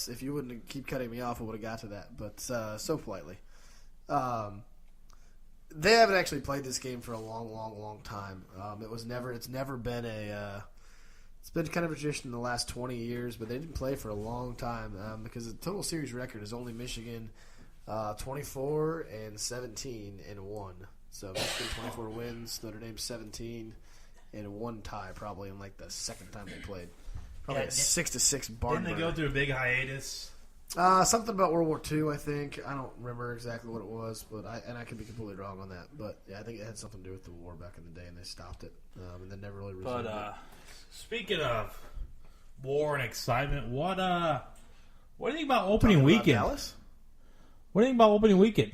If you wouldn't keep cutting me off, I would have got to that, but so politely. They haven't actually played this game for a long time. It's never been it's been kind of a tradition in the last 20 years, but they didn't play for a long time because the total series record is only Michigan 24-17 and 1. So Michigan 24 wins, Notre Dame 17 and 1 tie, probably in like the second time they played. Probably a 6-6 barn. Didn't they go through a big hiatus? Something about World War II, I think. I don't remember exactly what it was, but I could be completely wrong on that. But yeah, I think it had something to do with the war back in the day, and they stopped it, and then never really resumed it. Speaking of war and excitement, what do you think about opening weekend? Dallas? What do you think about opening weekend?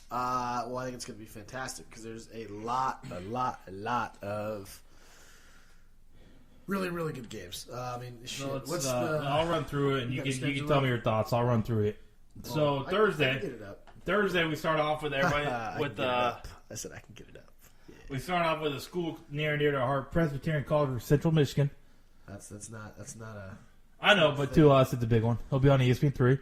Well, I think it's going to be fantastic because there's a lot of really, really good games. I mean, shit. I'll run through it, and you can tell me your thoughts. I'll run through it. So Thursday we start off with everybody with I said I can get it up. Yeah. We start off with a school near and dear to our heart, Presbyterian College of Central Michigan. That's not a. I know, but to us it's a big one. It'll be on ESPN3.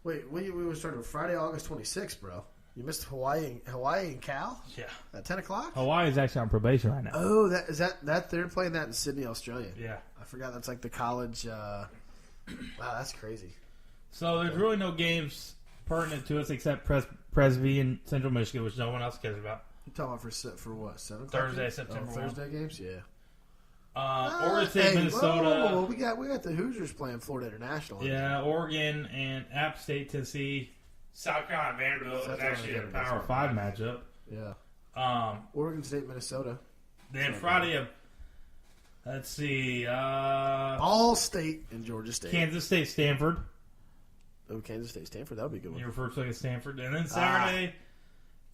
Wait, we were starting Friday, August 26th, bro. You missed Hawaii and Cal? Yeah. At 10 o'clock? Hawaii is actually on probation right now. Oh, that they're playing that in Sydney, Australia. Yeah. I forgot that's like the college. Wow, that's crazy. So there's really no games pertinent to us except Presby and Central Michigan, which no one else cares about. You talking about for what? 7 o'clock? Thursday, September 1. Thursday games? Yeah. Oregon State, Minnesota. Whoa. We got the Hoosiers playing Florida International. Yeah, Oregon and App State, Tennessee. South Carolina, Vanderbilt is actually a Power 5 matchup. Yeah. Oregon State, Minnesota. Then Friday, let's see. Ball State and Georgia State. Kansas State, Stanford. Oh, Kansas State, Stanford. That would be a good one. You refer to it as Stanford. And then Saturday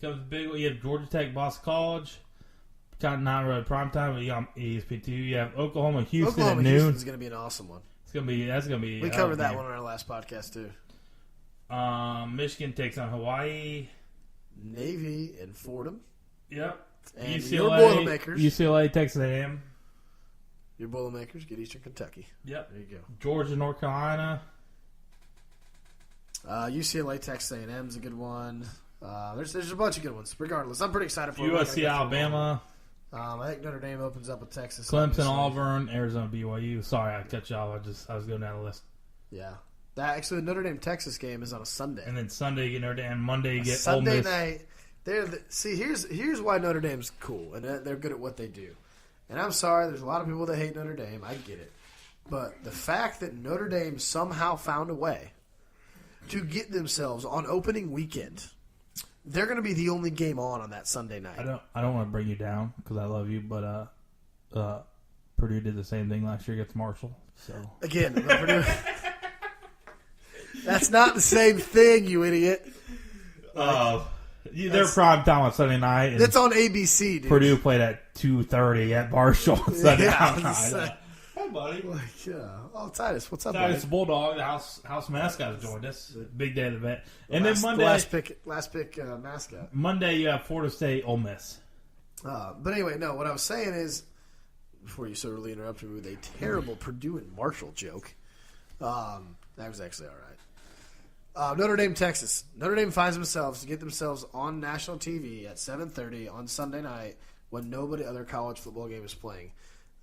comes big one. You have Georgia Tech, Boston College. Kind of not really prime time, but you on ESPN2. You have Oklahoma, Houston at noon. Houston's going to be an awesome one. That's gonna be. We covered that one on our last podcast too. Michigan takes on Hawaii. Navy and Fordham. Yep. And your Boilermakers. UCLA, Texas A&M. Your Boilermakers get Eastern Kentucky. Yep. There you go. Georgia, North Carolina. UCLA, Texas A&M is a good one. There's a bunch of good ones. Regardless, I'm pretty excited for USC, Alabama. I think Notre Dame opens up with Texas. Clemson, Auburn, Arizona, BYU. Sorry, I cut you off. I was going down the list. Yeah. Actually, the Notre Dame Texas game is on a Sunday. And then Sunday you get Notre Dame. Monday you get Sunday Ole Miss. night. Here's why Notre Dame's cool and they're good at what they do. And I'm sorry, there's a lot of people that hate Notre Dame. I get it, but the fact that Notre Dame somehow found a way to get themselves on opening weekend, they're going to be the only game on that Sunday night. I don't want to bring you down because I love you, but Purdue did the same thing last year against Marshall. So again, Purdue. That's not the same thing, you idiot. They're prime time on Sunday night. And it's on ABC, dude. Purdue played at 2:30 at Marshall on Sunday night. Hey, buddy. Titus, what's up, Titus buddy? Bulldog, the house mascot, has joined us. Big day of the event. And then Monday, last pick mascot. Monday, you have Florida State, Ole Miss. But anyway, no. What I was saying is, before you so really interrupted me with a terrible Purdue and Marshall joke, that was actually all right. Notre Dame, Texas. Notre Dame finds themselves to get themselves on national TV at 7:30 on Sunday night when nobody other college football game is playing.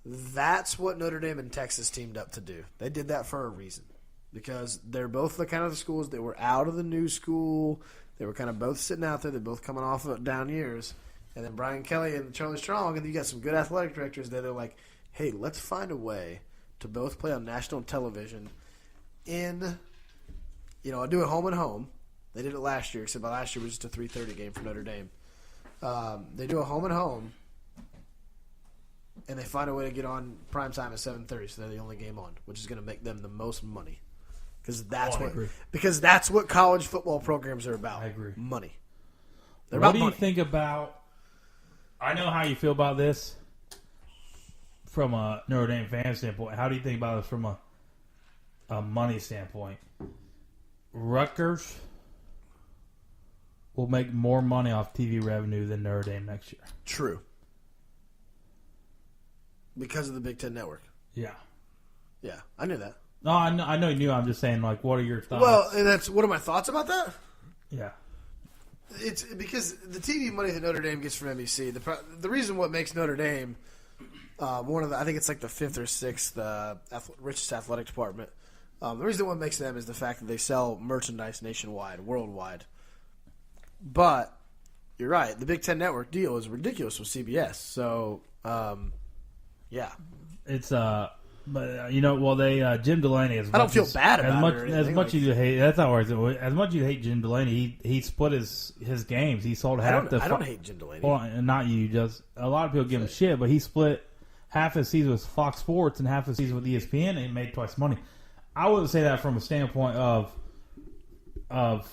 That's what Notre Dame and Texas teamed up to do. They did that for a reason because they're both the kind of the schools that were out of the new school. They were kind of both sitting out there. They're both coming off of down years. And then Brian Kelly and Charlie Strong, and you got some good athletic directors there. They're like, hey, let's find a way to both play on national television in – I do it home and home. They did it last year, except last year was just a 3:30 game for Notre Dame. They do a home and home, and they find a way to get on primetime at 7:30, so they're the only game on, which is going to make them the most money. Because that's what college football programs are about. I agree. Money. What do you think about – I know how you feel about this from a Notre Dame fan standpoint. How do you think about this from a money standpoint? Rutgers will make more money off TV revenue than Notre Dame next year. True. Because of the Big Ten Network. Yeah. Yeah, I knew that. No, I know you knew. I'm just saying, like, what are your thoughts? Well, and what are my thoughts about that? Yeah. It's because the TV money that Notre Dame gets from NBC. The reason what makes Notre Dame one of the, I think it's like the 5th or 6th richest athletic department. The reason what makes them is the fact that they sell merchandise nationwide, worldwide. But you're right. The Big Ten Network deal is ridiculous with CBS. So, yeah, it's but they Jim Delaney. I don't feel bad about it. As much as you hate, that's not worth. As much as you hate Jim Delaney, he split his games. He sold half I don't hate Jim Delaney. Well, not you. Just a lot of people give him shit, but he split half his season with Fox Sports and half his season with ESPN, and he made twice money. I wouldn't say that from a standpoint of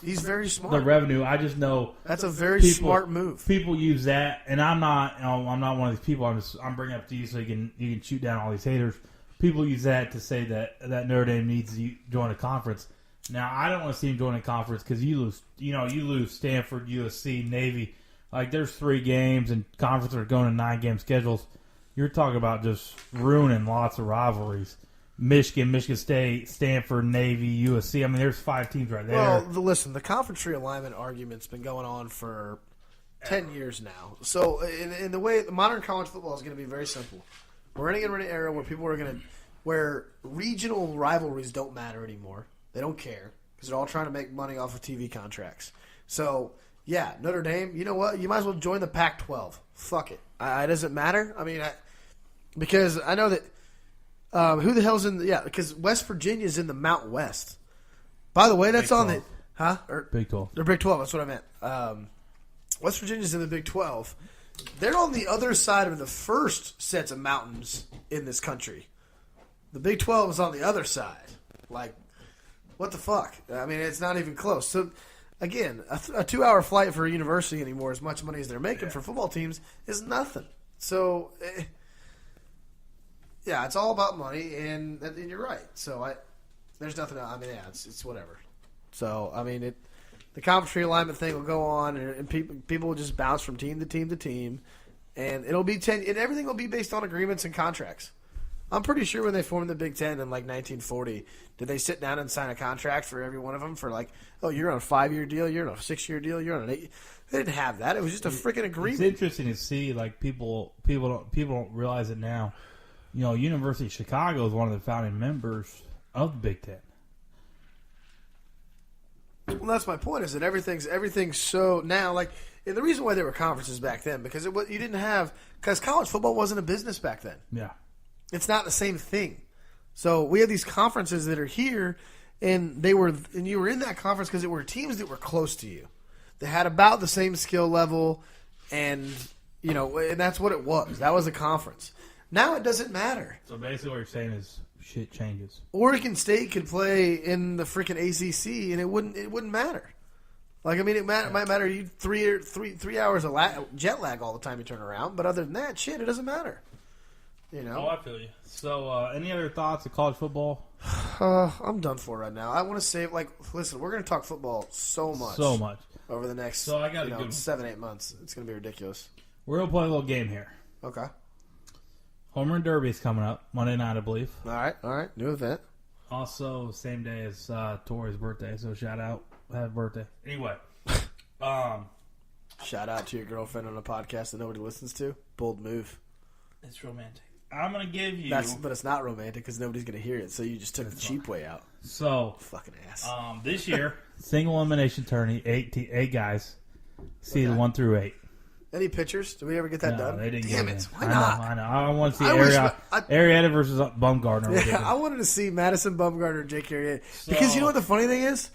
he's very smart. The revenue. I just know that's a very smart move. People use that, and I'm not one of these people. I'm bringing up to you so you can shoot down all these haters. People use that to say that Notre Dame needs to join a conference. Now, I don't want to see him join a conference because you lose Stanford, USC, Navy. Like, there's 3 games, and conferences are going to 9-game schedules. You're talking about just ruining lots of rivalries. Michigan, Michigan State, Stanford, Navy, USC. I mean, there's 5 teams right there. Well, listen, the conference realignment argument's been going on for 10 years now. So, in the way modern college football is going to be very simple. We're going to get rid of an era where where regional rivalries don't matter anymore. They don't care because they're all trying to make money off of TV contracts. So, yeah, Notre Dame, you know what? You might as well join the Pac-12. Fuck it. It doesn't matter. I mean, because I know that who the hell's in the... Yeah, because West Virginia's in the Mountain West. By the way, that's Big on 12. The... Huh? Big 12. They're Big 12. That's what I meant. West Virginia's in the Big 12. They're on the other side of the first sets of mountains in this country. The Big 12 is on the other side. Like, what the fuck? I mean, it's not even close. So, again, a 2-hour flight for a university anymore, as much money as they're making for football teams, is nothing. So... Yeah, it's all about money, and you're right. So there's nothing. I mean, yeah, it's whatever. So I mean, the conference realignment thing will go on, and people will just bounce from team to team to team, and it'll be and everything will be based on agreements and contracts. I'm pretty sure when they formed the Big Ten in like 1940, did they sit down and sign a contract for every one of them for like, oh, you're on a 5-year deal, you're on a 6-year deal, you're on an 8. They didn't have that. It was just a freaking agreement. It's interesting to see like people don't realize it now. You know, University of Chicago is one of the founding members of the Big Ten. Well, that's my point. Is that everything's so now like, and the reason why there were conferences back then because because college football wasn't a business back then. Yeah, it's not the same thing. So we have these conferences that are here, and you were in that conference because it were teams that were close to you. They had about the same skill level, and and that's what it was. That was a conference. Now it doesn't matter. So basically what you're saying is shit changes. Oregon State could play in the freaking ACC, and it wouldn't matter. Like, I mean, it might matter you 3 hours of jet lag all the time you turn around, but other than that, shit, it doesn't matter. Oh, I feel you. So, any other thoughts of college football? I'm done for right now. I want to save, listen, we're going to talk football so much over the next 7-8 months. It's going to be ridiculous. We're going to play a little game here. Okay. Home Run Derby is coming up Monday night, I believe. All right. New event. Also, same day as Tori's birthday, so shout out. Happy birthday. Anyway. Shout out to your girlfriend on a podcast that nobody listens to. Bold move. It's romantic. I'm going to give you... But it's not romantic because nobody's going to hear it, so you just took the cheap way out. So... Fucking ass. This year, single elimination tourney, 8 guys, seeded 1 through 8. Any pictures? Did we ever get that done? They didn't. Damn it! Why not? I know. I want to see Arrieta versus Bumgarner. Yeah, I wanted to see Madison Bumgarner and Jake Arrieta because you know what the funny thing is?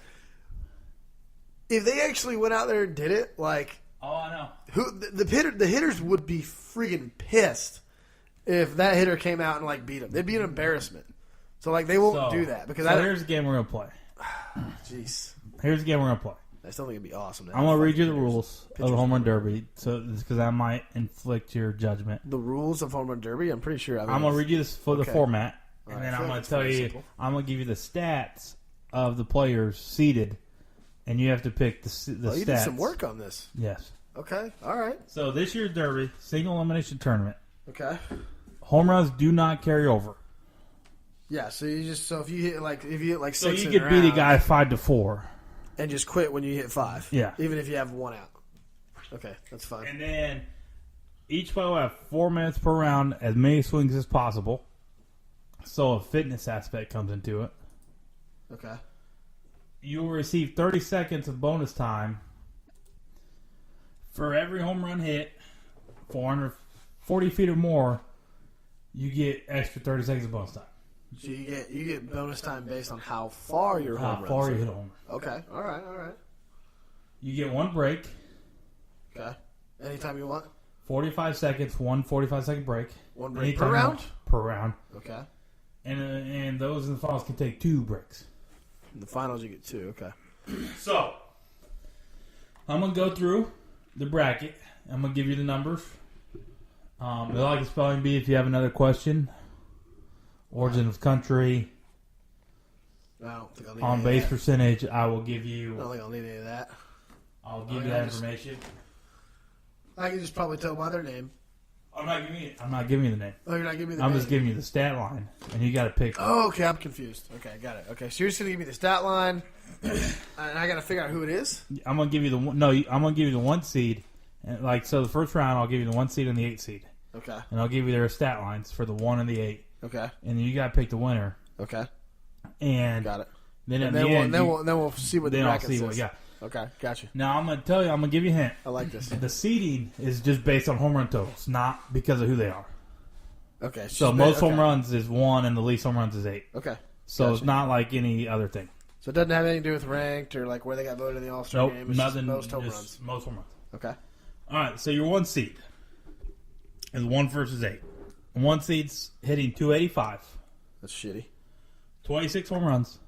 If they actually went out there and did it, like, I know. The hitters would be freaking pissed if that hitter came out and like beat them. They'd be an embarrassment. So like they won't do that because here's the game we're gonna play. Jeez. Here's the game we're gonna play. I still think it'd be awesome. I'm going to read you the rules of the Home Run Derby because I might inflict your judgment. The rules of Home Run Derby? I'm pretty sure. I'm going to read you this for the format, and then I'm going to tell you, I'm going to give you the stats of the players seeded, and you have to pick the stats. You did some work on this. Yes. Okay. All right. So this year's Derby, single elimination tournament. Okay. Home runs do not carry over. Yeah, so if you hit like So 6 you in could a beat a round guy 5-4. and just quit when you hit 5. Yeah. Even if you have 1 out. Okay, that's fine. And then each player will have 4 minutes per round, as many swings as possible. So a fitness aspect comes into it. Okay. You will receive 30 seconds of bonus time for every home run hit, 440 feet or more. You get extra 30 seconds of bonus time. So you get bonus time based on how far your home runs. How far you hit a home run. Okay. All right. You get 1 break. Okay. Anytime you want. 45 seconds, 1 45-second break. 1 break per round? Per round. Okay. And those in the finals can take 2 breaks. In the finals, you get 2. Okay. So, I'm going to go through the bracket. I'm going to give you the numbers. They like a spelling bee if you have another question. Origin of country. I don't think I'll need On base percentage, I will give I you. don't think I'll need any of that. I'll give you that information. I can just probably tell by their name. I'm not giving you the name. Oh, you're not giving me the I'm name? just giving you the stat line, and you got to pick. Oh, okay. I'm confused. Okay, got it. Okay, so you're just going to give me the stat line, and I got to figure out who it is? I'm gonna give you the one. No, I'm gonna give you the 1 seed. And so the first round, I'll give you the 1 seed and the 8 seed. Okay. And I'll give you their stat lines for the 1 and the 8. Okay. And then you got to pick the winner. Okay. And got it. Then we'll see what the bracket says. Yeah. Okay, gotcha. Now I'm gonna give you a hint. I like this. The seeding is just based on home run totals, not because of who they are. Okay. So most home runs is 1, and the least home runs is 8. Okay. So It's not like any other thing. So it doesn't have anything to do with ranked or like where they got voted in the All-Star game. It's nothing. Just most home runs. Most home runs. Okay. All right. So your 1 seed is 1 versus 8. 1 seed's hitting 285. That's shitty. 26 home runs.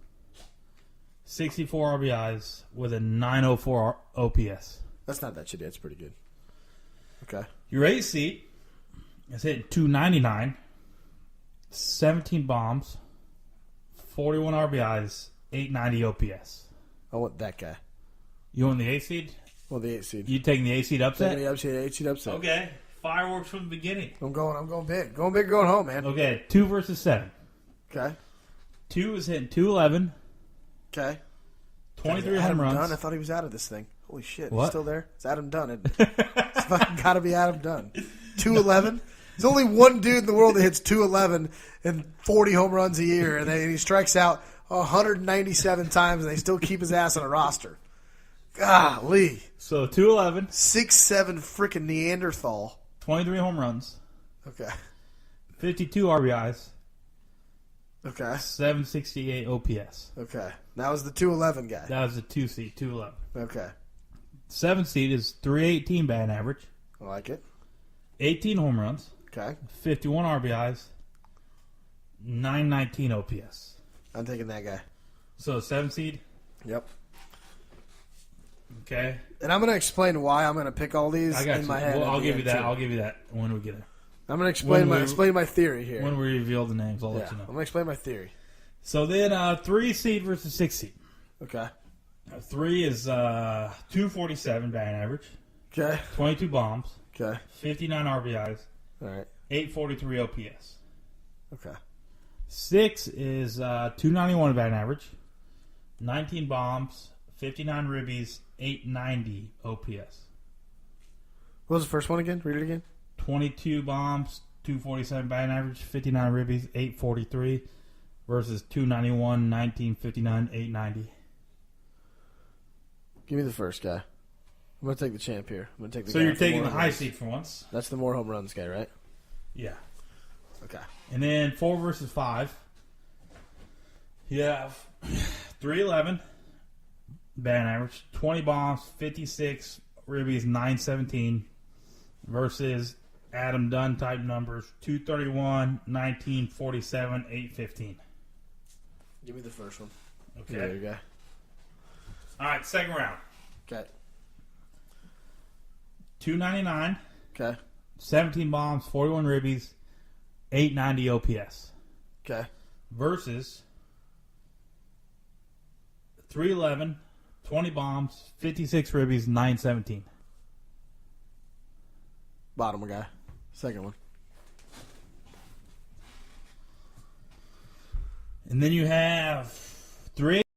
64 RBIs with a 904 OPS. That's not that shitty. That's pretty good. Okay. Your 8 seed is hitting 299, 17 bombs, 41 RBIs, 890 OPS. I want that guy. You want the 8 seed? Well, the 8 seed. You taking the 8 seed upset? Taking the 8 seed upset. Okay. Fireworks from the beginning. I'm going big. Going big, going home, man. Okay. 2 versus 7. Okay. 2 is hitting 211. Okay. 23 Adam home runs. Dunn? I thought he was out of this thing. Holy shit. What? He's still there? It's Adam Dunn. It's fucking got to be Adam Dunn. 211? There's only one dude in the world that hits 211 and 40 home runs a year, and he strikes out 197 times, and they still keep his ass on a roster. Golly. So 211. 6'7" freaking Neanderthal. 23 home runs. Okay. 52 RBIs. Okay. 768 OPS. Okay. That was the 211 guy. That was the 2 seed, 211. Okay. 7 seed is 318 batting average. I like it. 18 home runs. Okay. 51 RBIs. 919 OPS. I'm taking that guy. So 7 seed. Yep. Okay. And I'm going to explain why I'm going to pick all these in my head. Well, I'll give you that. I'll give you that when we get there. I'm going to explain my theory here. When we reveal the names, I'll let you know. I'm going to explain my theory. So then 3 seed versus 6 seed. Okay. 3 is 247 batting average. Okay. 22 bombs. Okay. 59 RBIs. All right. 843 OPS. Okay. 6 is 291 batting average. 19 bombs. 59 ribbies. 890 OPS. What was the first one again? Read it again. 22 bombs, 247 batting average, 59 ribbies, 843 versus 291, 1959, 890. Give me the first guy. I'm going to take the champ here. I'm going to take the So guy you're with taking more the home high runs. seed for once. That's the more home runs guy, right? Yeah. Okay. And then 4 versus 5. You have 311 batting average, 20 bombs, 56 ribbies, 917 versus Adam Dunn type numbers, 231, 1947, 815. Give me the first one. Okay. There you go. All right, second round. Okay. 299, Okay. 17 bombs, 41 ribbies, 890 OPS. Okay. Versus 311, 20 bombs, 56 ribbies, 917. Bottom guy. Second one. And then you have 3